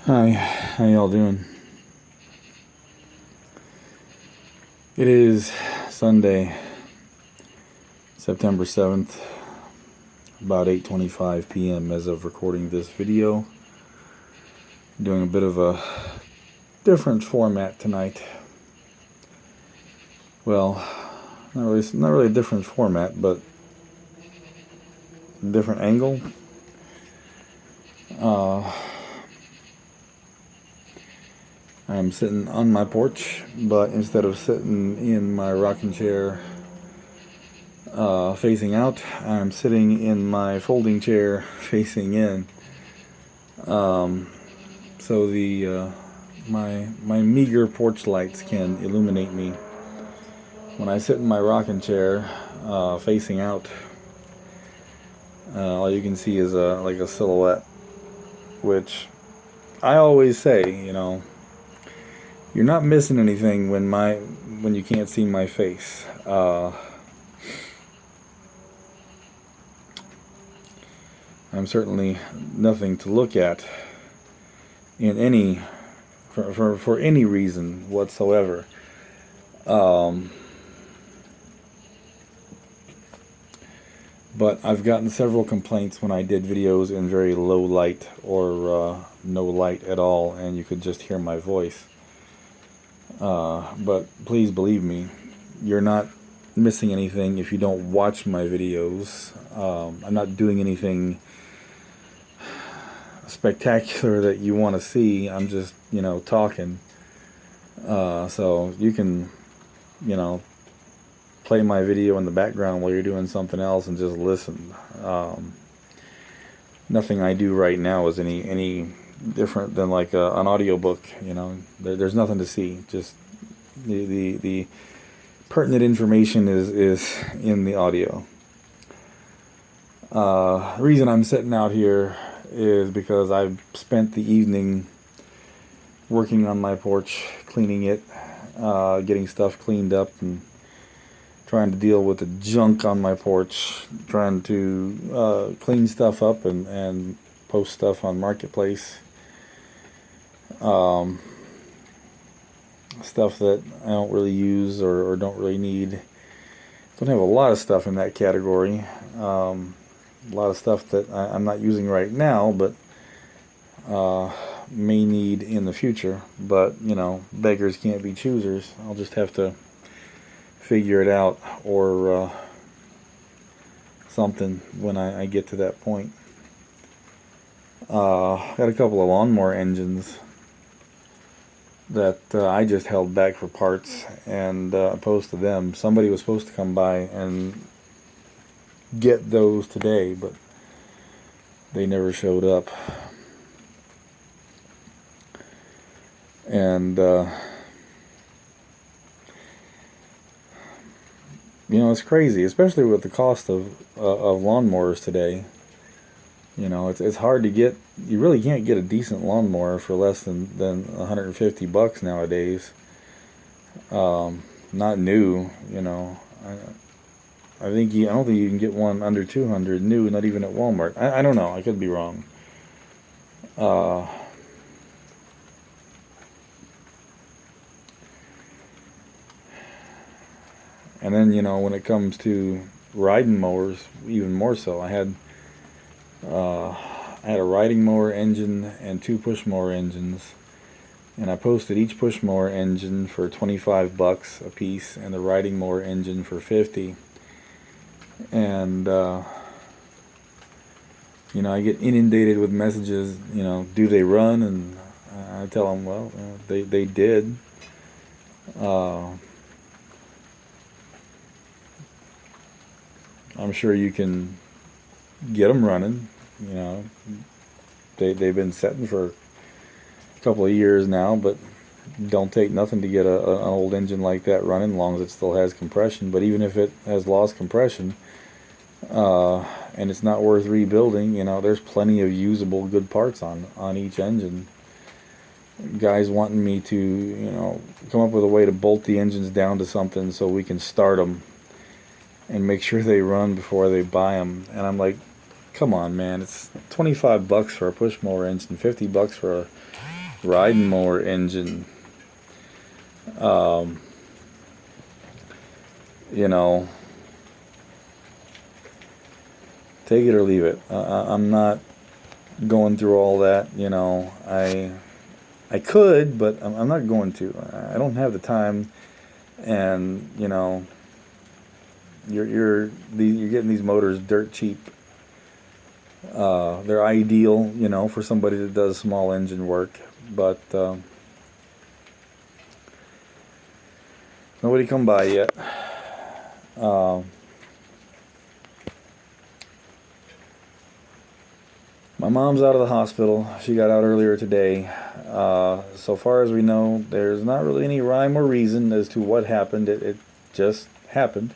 Hi, how y'all doing? It is Sunday, September 7th, about 8:25 p.m. as of recording this video. Doing a bit of a different format tonight. Well, not really a different format, but a different angle. I'm sitting on my porch, but instead of sitting in my rocking chair facing out, I'm sitting in my folding chair facing in. So my meager porch lights can illuminate me. When I sit in my rocking chair facing out, all you can see is like a silhouette, which I always say, you're not missing anything when you can't see my face. I'm certainly nothing to look at in any for any reason whatsoever. But I've gotten several complaints when I did videos in very low light or no light at all, and you could just hear my voice. But please believe me, you're not missing anything if you don't watch my videos. I'm not doing anything spectacular that you want to see. I'm just, talking. So you can, play my video in the background while you're doing something else and just listen. Nothing I do right now is any different than like an audiobook. There's nothing to see. Just the pertinent information is in the audio. The reason I'm sitting out here is because I've spent the evening working on my porch, cleaning it, getting stuff cleaned up, and trying to deal with the junk on my porch, trying to clean stuff up and post stuff on Marketplace. Stuff that I don't really use or don't really need. Don't have a lot of stuff in that category. A lot of stuff that I'm not using right now, but may need in the future. But, beggars can't be choosers. I'll just have to figure it out or something when I get to that point. Got a couple of lawnmower engines that I just held back for parts and posted them. Somebody was supposed to come by and get those today, but they never showed up. And it's crazy, especially with the cost of lawnmowers today. It's hard to get. You really can't get a decent lawnmower for less than $150 nowadays. Not new, I don't think you can get one under 200 new, not even at Walmart. I don't know. I could be wrong. And then, when it comes to riding mowers, even more so. I had a riding mower engine and 2 push mower engines, and I posted each push mower engine for $25 a piece and the riding mower engine for $50. And I get inundated with messages. Do they run? And I tell them, well, they did. I'm sure you can get them running. They've been setting for a couple of years now, but don't take nothing to get an old engine like that running, as long as it still has compression. But even if it has lost compression, and it's not worth rebuilding, there's plenty of usable good parts on each engine. Guys wanting me to, come up with a way to bolt the engines down to something so we can start them and make sure they run before they buy them. And I'm like, come on, man, it's $25 for a push mower engine, $50 for riding mower engine. Um, you know, take it or leave it. I'm not going through all that. I could, but I'm not going to. I don't have the time, and you're getting these motors dirt cheap. They're ideal, for somebody that does small engine work, but nobody come by yet. My mom's out of the hospital. She got out earlier today. So far as we know, there's not really any rhyme or reason as to what happened. It just happened,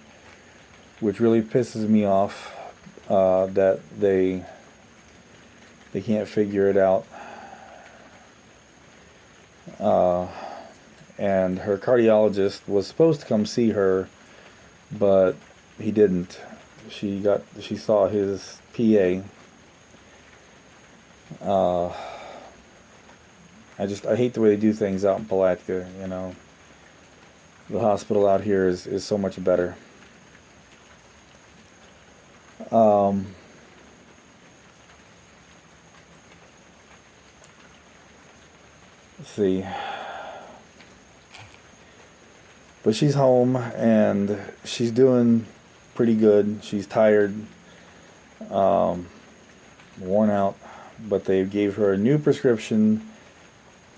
which really pisses me off, that they can't figure it out. And her cardiologist was supposed to come see her, but he didn't. She saw his PA. I hate the way they do things out in Palatka. The hospital out here is so much better. Let's see. But she's home and she's doing pretty good. She's tired, worn out, but they gave her a new prescription,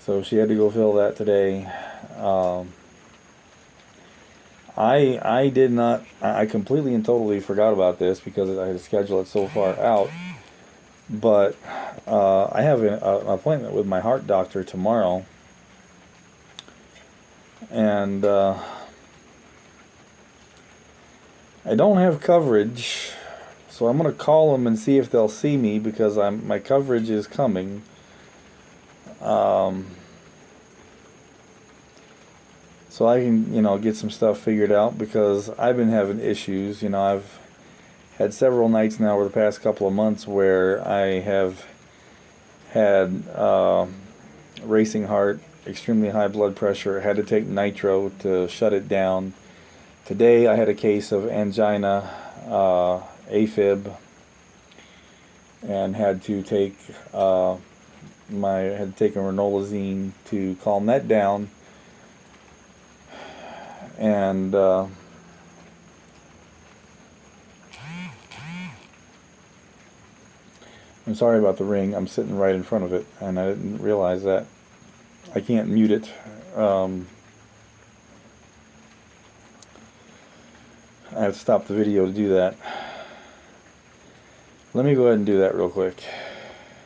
so she had to go fill that today. I completely and totally forgot about this because I had scheduled it so far out. But I have an appointment with my heart doctor tomorrow, and I don't have coverage, so I'm going to call them and see if they'll see me because my coverage is coming. So I can, get some stuff figured out because I've been having issues. I've had several nights now over the past couple of months where I have had racing heart, extremely high blood pressure, had to take nitro to shut it down. Today I had a case of angina, AFib, and had to take a ranolazine to calm that down. And I'm sorry about the ring. I'm sitting right in front of it, and I didn't realize that. I can't mute it. I have to stop the video to do that. Let me go ahead and do that real quick.